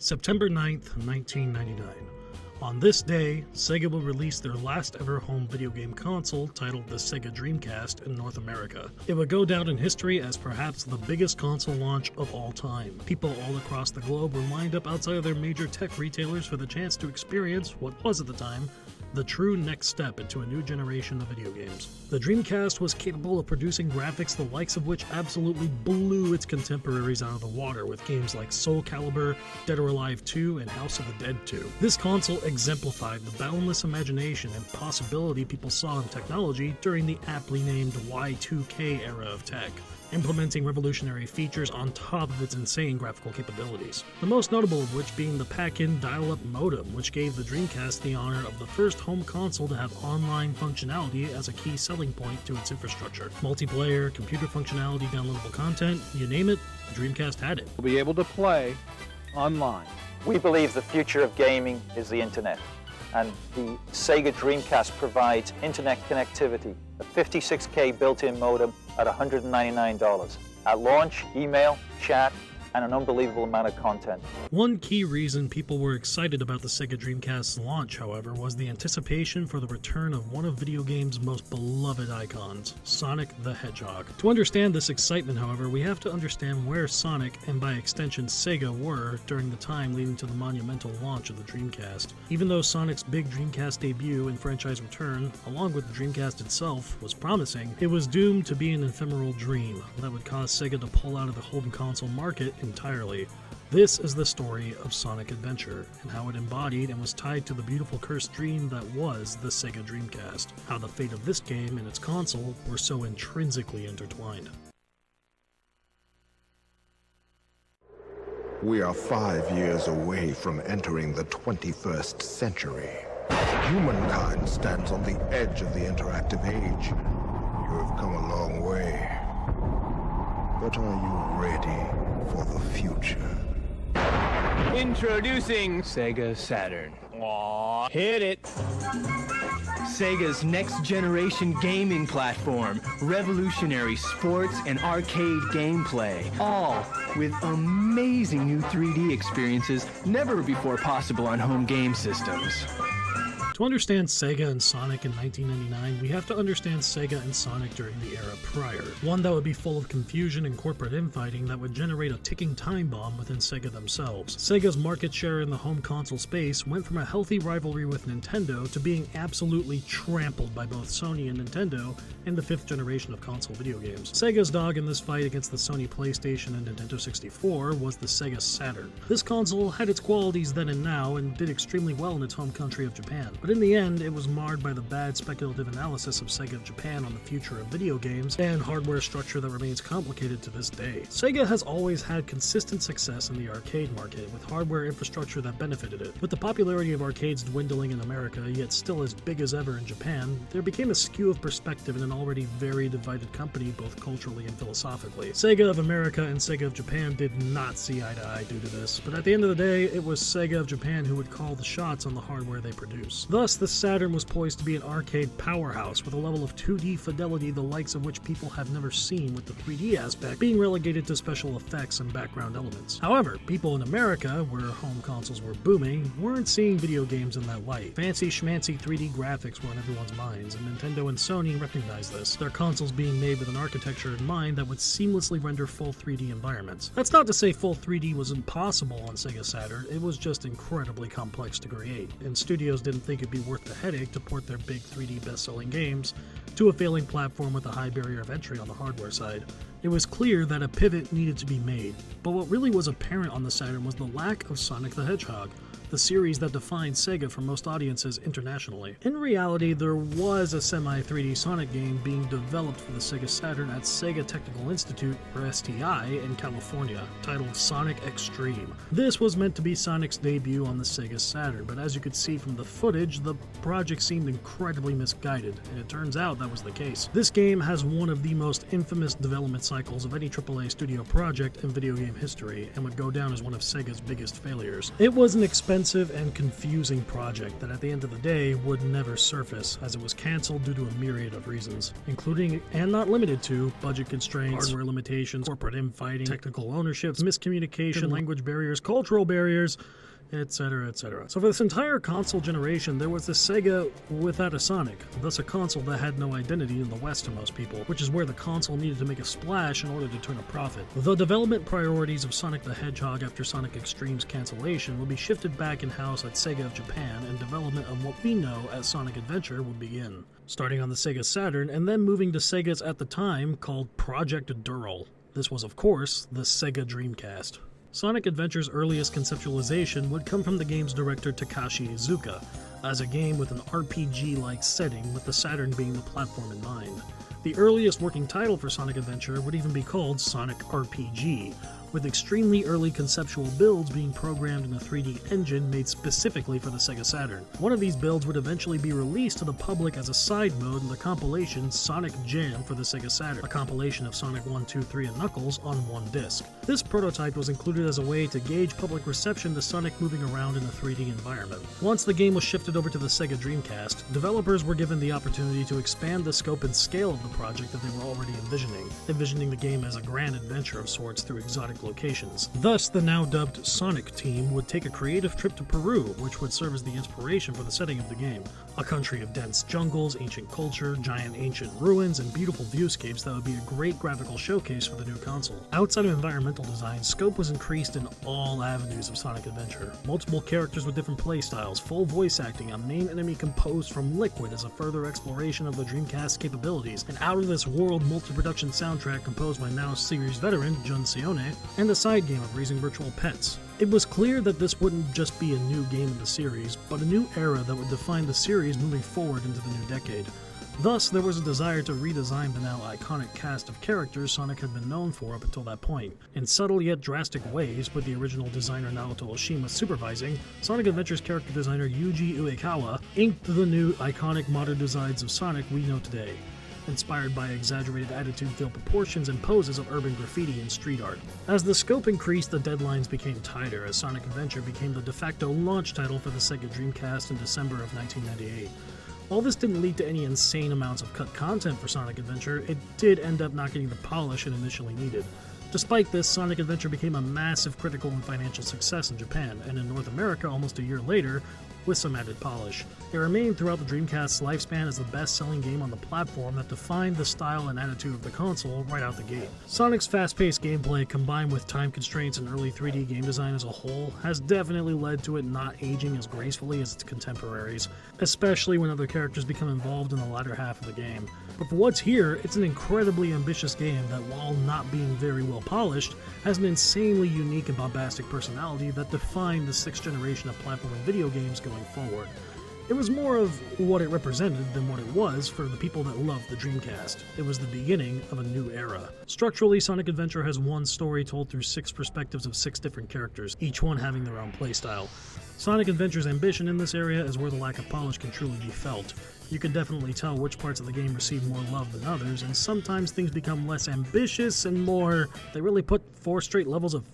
September 9th, 1999. On this day, Sega will release their last ever home video game console titled the SEGA Dreamcast in North America. It would go down in history as perhaps the biggest console launch of all time. People all across the globe were lined up outside of their major tech retailers for the chance to experience what was at the time the true next step into a new generation of video games. The Dreamcast was capable of producing graphics the likes of which absolutely blew its contemporaries out of the water with games like Soul Calibur, Dead or Alive 2, and House of the Dead 2. This console exemplified the boundless imagination and possibility people saw in technology during the aptly named Y2K era of tech, implementing revolutionary features on top of its insane graphical capabilities. The most notable of which being the pack-in dial-up modem, which gave the Dreamcast the honor of the first home console to have online functionality as a key selling point to its infrastructure. Multiplayer, computer functionality, downloadable content, you name it, the Dreamcast had it. We'll be able to play online. We believe the future of gaming is the internet, and the SEGA Dreamcast provides internet connectivity, a 56K built-in modem at $199. At launch, email, chat, and an unbelievable amount of content. One key reason people were excited about the SEGA Dreamcast's launch, however, was the anticipation for the return of one of video games' most beloved icons, Sonic the Hedgehog. To understand this excitement, however, we have to understand where Sonic, and by extension Sega, were during the time leading to the monumental launch of the Dreamcast. Even though Sonic's big Dreamcast debut and franchise return, along with the Dreamcast itself, was promising, it was doomed to be an ephemeral dream that would cause Sega to pull out of the home console market entirely. This is the story of Sonic Adventure, and how it embodied and was tied to the beautiful cursed dream that was the SEGA Dreamcast. How the fate of this game and its console were so intrinsically intertwined. We are 5 years away from entering the 21st century. Humankind stands on the edge of the interactive age. You have come a long way. But are you ready for the future? Introducing Sega Saturn. Aww. Hit it! Sega's next-generation gaming platform, revolutionary sports and arcade gameplay, all with amazing new 3D experiences never before possible on home game systems. To understand Sega and Sonic in 1999, we have to understand Sega and Sonic during the era prior. One that would be full of confusion and corporate infighting that would generate a ticking time bomb within Sega themselves. Sega's market share in the home console space went from a healthy rivalry with Nintendo to being absolutely trampled by both Sony and Nintendo in the 5th generation of console video games. Sega's dog in this fight against the Sony PlayStation and Nintendo 64 was the Sega Saturn. This console had its qualities then and now and did extremely well in its home country of Japan. But in the end, it was marred by the bad speculative analysis of Sega of Japan on the future of video games and hardware structure that remains complicated to this day. Sega has always had consistent success in the arcade market, with hardware infrastructure that benefited it. With the popularity of arcades dwindling in America, yet still as big as ever in Japan, there became a skew of perspective in an already very divided company both culturally and philosophically. Sega of America and Sega of Japan did not see eye to eye due to this, but at the end of the day, it was Sega of Japan who would call the shots on the hardware they produce. Thus, the Saturn was poised to be an arcade powerhouse with a level of 2D fidelity the likes of which people have never seen, with the 3D aspect being relegated to special effects and background elements. However, people in America, where home consoles were booming, weren't seeing video games in that light. Fancy schmancy 3D graphics were on everyone's minds, and Nintendo and Sony recognized this, their consoles being made with an architecture in mind that would seamlessly render full 3D environments. That's not to say full 3D was impossible on Sega Saturn, it was just incredibly complex to create, and studios didn't think it'd be worth the headache to port their big 3D best-selling games to a failing platform with a high barrier of entry on the hardware side. It was clear that a pivot needed to be made, but what really was apparent on the Saturn was the lack of Sonic the Hedgehog, the series that defined Sega for most audiences internationally. In reality, there was a semi-3D Sonic game being developed for the Sega Saturn at Sega Technical Institute, or STI, in California, titled Sonic Extreme. This was meant to be Sonic's debut on the Sega Saturn, but as you could see from the footage, the project seemed incredibly misguided, and it turns out that was the case. This game has one of the most infamous development cycles of any AAA studio project in video game history and would go down as one of Sega's biggest failures. It was an expensive and confusing project that at the end of the day would never surface, as it was cancelled due to a myriad of reasons, including and not limited to budget constraints, hardware limitations, corporate infighting, technical ownership, miscommunication, language barriers, cultural barriers, etc., etc. So for this entire console generation, there was this Sega without a Sonic, thus a console that had no identity in the West to most people, which is where the console needed to make a splash in order to turn a profit. The development priorities of Sonic the Hedgehog after Sonic Extreme's cancellation would be shifted back in-house at Sega of Japan, and development of what we know as Sonic Adventure would begin, starting on the Sega Saturn and then moving to Sega's at the time called Project Dural. This was, of course, the SEGA Dreamcast. Sonic Adventure's earliest conceptualization would come from the game's director Takashi Iizuka, as a game with an RPG-like setting, with the Saturn being the platform in mind. The earliest working title for Sonic Adventure would even be called Sonic RPG, with extremely early conceptual builds being programmed in a 3D engine made specifically for the Sega Saturn. One of these builds would eventually be released to the public as a side mode in the compilation Sonic Jam for the Sega Saturn, a compilation of Sonic 1, 2, 3, and Knuckles on one disc. This prototype was included as a way to gauge public reception to Sonic moving around in a 3D environment. Once the game was shifted over to the Sega Dreamcast, developers were given the opportunity to expand the scope and scale of the project that they were already envisioning the game as a grand adventure of sorts through exotic locations. Thus, the now dubbed Sonic team would take a creative trip to Peru, which would serve as the inspiration for the setting of the game. A country of dense jungles, ancient culture, giant ancient ruins, and beautiful viewscapes that would be a great graphical showcase for the new console. Outside of environmental design, scope was increased in all avenues of Sonic Adventure. Multiple characters with different playstyles, full voice acting, a main enemy composed from Liquid as a further exploration of the Dreamcast's capabilities, an out-of-this-world multi-production soundtrack composed by now series veteran Jun Seone, and a side game of raising virtual pets. It was clear that this wouldn't just be a new game in the series, but a new era that would define the series moving forward into the new decade. Thus, there was a desire to redesign the now iconic cast of characters Sonic had been known for up until that point. In subtle yet drastic ways, with the original designer Naoto Oshima supervising, Sonic Adventure's character designer Yuji Uekawa inked the new iconic modern designs of Sonic we know today, inspired by exaggerated attitude-filled proportions and poses of urban graffiti and street art. As the scope increased, the deadlines became tighter as Sonic Adventure became the de facto launch title for the Sega Dreamcast in December of 1998. While this didn't lead to any insane amounts of cut content for Sonic Adventure, it did end up not getting the polish it initially needed. Despite this, Sonic Adventure became a massive critical and financial success in Japan, and in North America almost a year later, with some added polish. It remained throughout the Dreamcast's lifespan as the best-selling game on the platform that defined the style and attitude of the console right out the gate. Sonic's fast-paced gameplay, combined with time constraints and early 3D game design as a whole, has definitely led to it not aging as gracefully as its contemporaries, especially when other characters become involved in the latter half of the game. But for what's here, it's an incredibly ambitious game that, while not being very well polished, has an insanely unique and bombastic personality that defined the sixth generation of platforming video games going forward. It was more of what it represented than what it was for the people that loved the Dreamcast. It was the beginning of a new era. Structurally, Sonic Adventure has one story told through 6 perspectives of 6 different characters, each one having their own playstyle. Sonic Adventure's ambition in this area is where the lack of polish can truly be felt. You can definitely tell which parts of the game receive more love than others, and sometimes things become less ambitious and more... They really put 4 straight levels of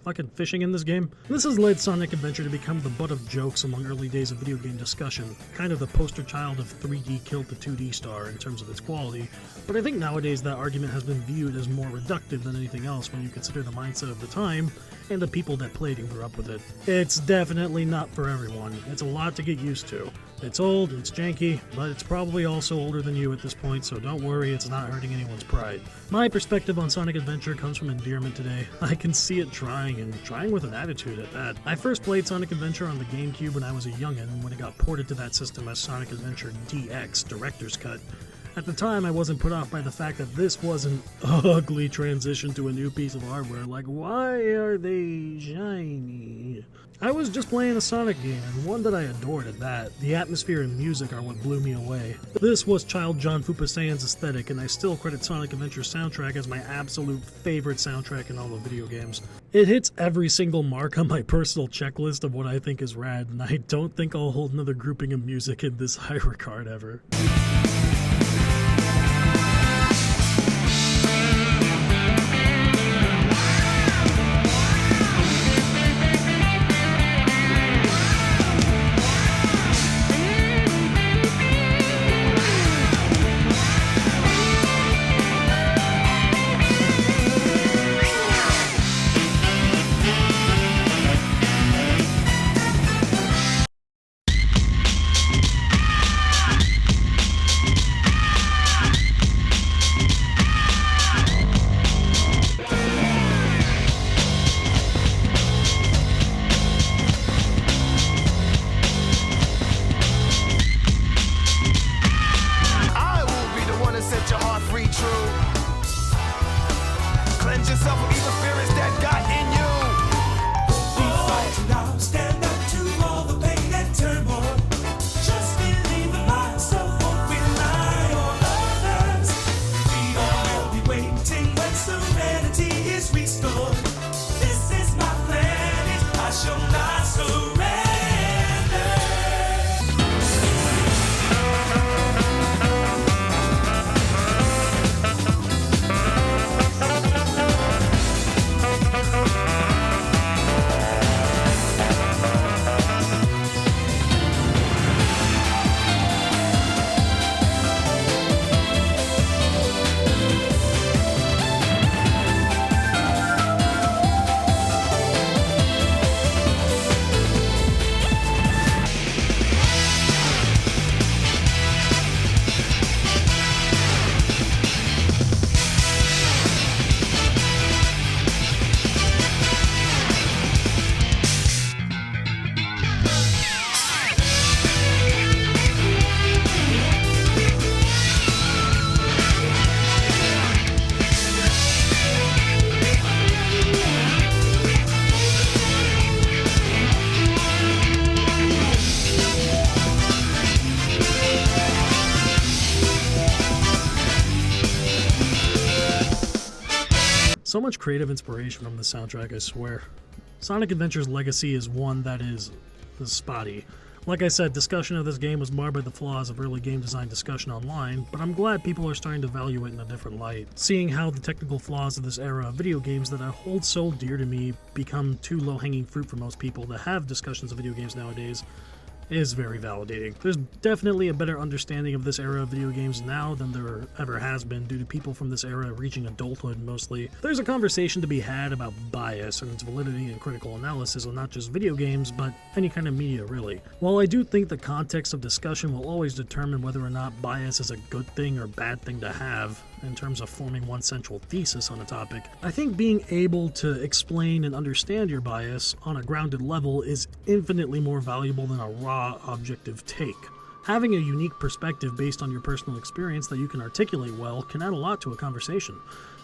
fucking fishing in this game. This has led Sonic Adventure to become the butt of jokes among early days of video game discussion, kind of the poster child of 3D killed the 2D star in terms of its quality, but I think nowadays that argument has been viewed as more reductive than anything else when you consider the mindset of the time and the people that played and grew up with it. It's definitely not for everyone. It's a lot to get used to. It's old, it's janky, but it's probably also older than you at this point, so don't worry, it's not hurting anyone's pride. My perspective on Sonic Adventure comes from endearment today. I can see it trying, and trying with an attitude at that. I first played Sonic Adventure on the GameCube when I was a youngin', when it got ported to that system as Sonic Adventure DX Director's Cut. At the time, I wasn't put off by the fact that this was an ugly transition to a new piece of hardware. Like, why are they shiny? I was just playing a Sonic game, and one that I adored at that. The atmosphere and music are what blew me away. This was Child John Fupasaiyan's aesthetic, and I still credit Sonic Adventure's soundtrack as my absolute favorite soundtrack in all of video games. It hits every single mark on my personal checklist of what I think is rad, and I don't think I'll hold another grouping of music in this high regard ever. So much creative inspiration from the soundtrack, I swear. Sonic Adventure's legacy is one that is spotty. Like I said, discussion of this game was marred by the flaws of early game design discussion online, but I'm glad people are starting to value it in a different light. Seeing how the technical flaws of this era of video games that I hold so dear to me become too low-hanging fruit for most people to have discussions of video games nowadays is very validating. There's definitely a better understanding of this era of video games now than there ever has been due to people from this era reaching adulthood mostly. There's a conversation to be had about bias and its validity and critical analysis on not just video games, but any kind of media really. While I do think the context of discussion will always determine whether or not bias is a good thing or bad thing to have in terms of forming one central thesis on a topic, I think being able to explain and understand your bias on a grounded level is infinitely more valuable than a raw, objective take. Having a unique perspective based on your personal experience that you can articulate well can add a lot to a conversation.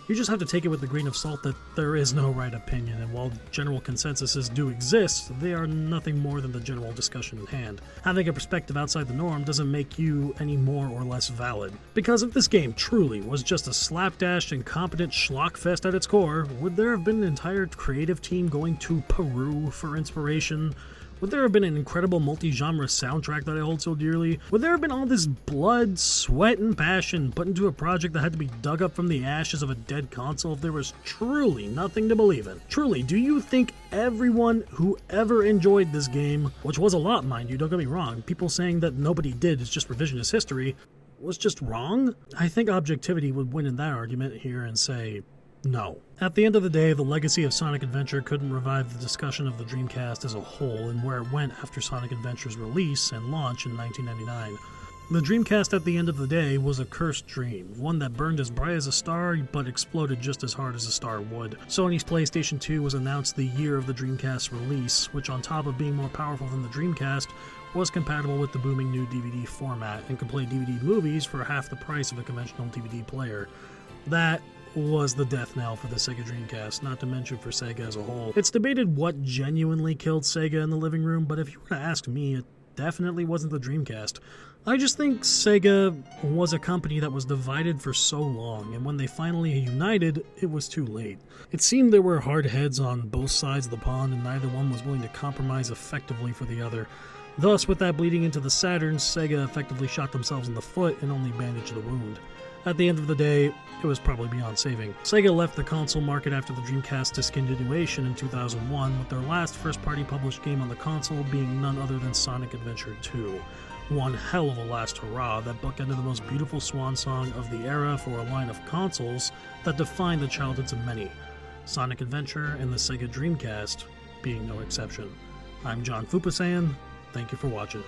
You just have to take it with a grain of salt that there is no right opinion, and while general consensuses do exist, they are nothing more than the general discussion at hand. Having a perspective outside the norm doesn't make you any more or less valid. Because if this game truly was just a slapdash, incompetent schlockfest at its core, would there have been an entire creative team going to Peru for inspiration? Would there have been an incredible multi-genre soundtrack that I hold so dearly? Would there have been all this blood, sweat, and passion put into a project that had to be dug up from the ashes of a dead console if there was truly nothing to believe in? Truly, do you think everyone who ever enjoyed this game, which was a lot, mind you, don't get me wrong, people saying that nobody did is just revisionist history, was just wrong? I think objectivity would win in that argument here and say, no. At the end of the day, the legacy of Sonic Adventure couldn't revive the discussion of the Dreamcast as a whole and where it went after Sonic Adventure's release and launch in 1999. The Dreamcast at the end of the day was a cursed dream, one that burned as bright as a star but exploded just as hard as a star would. Sony's PlayStation 2 was announced the year of the Dreamcast's release, which on top of being more powerful than the Dreamcast, was compatible with the booming new DVD format and could play DVD movies for half the price of a conventional DVD player. That was the death knell for the SEGA Dreamcast, not to mention for Sega as a whole. It's debated what genuinely killed Sega in the living room, but if you were to ask me, it definitely wasn't the Dreamcast. I just think Sega was a company that was divided for so long, and when they finally united, it was too late. It seemed there were hard heads on both sides of the pond, and neither one was willing to compromise effectively for the other. Thus, with that bleeding into the Saturn, Sega effectively shot themselves in the foot and only bandaged the wound. At the end of the day, it was probably beyond saving. Sega left the console market after the Dreamcast discontinuation in 2001, with their last first-party published game on the console being none other than Sonic Adventure 2. One hell of a last hurrah that bookended the most beautiful swan song of the era for a line of consoles that defined the childhoods of many, Sonic Adventure and the Sega Dreamcast being no exception. I'm John Fupasaiyan. Thank you for watching.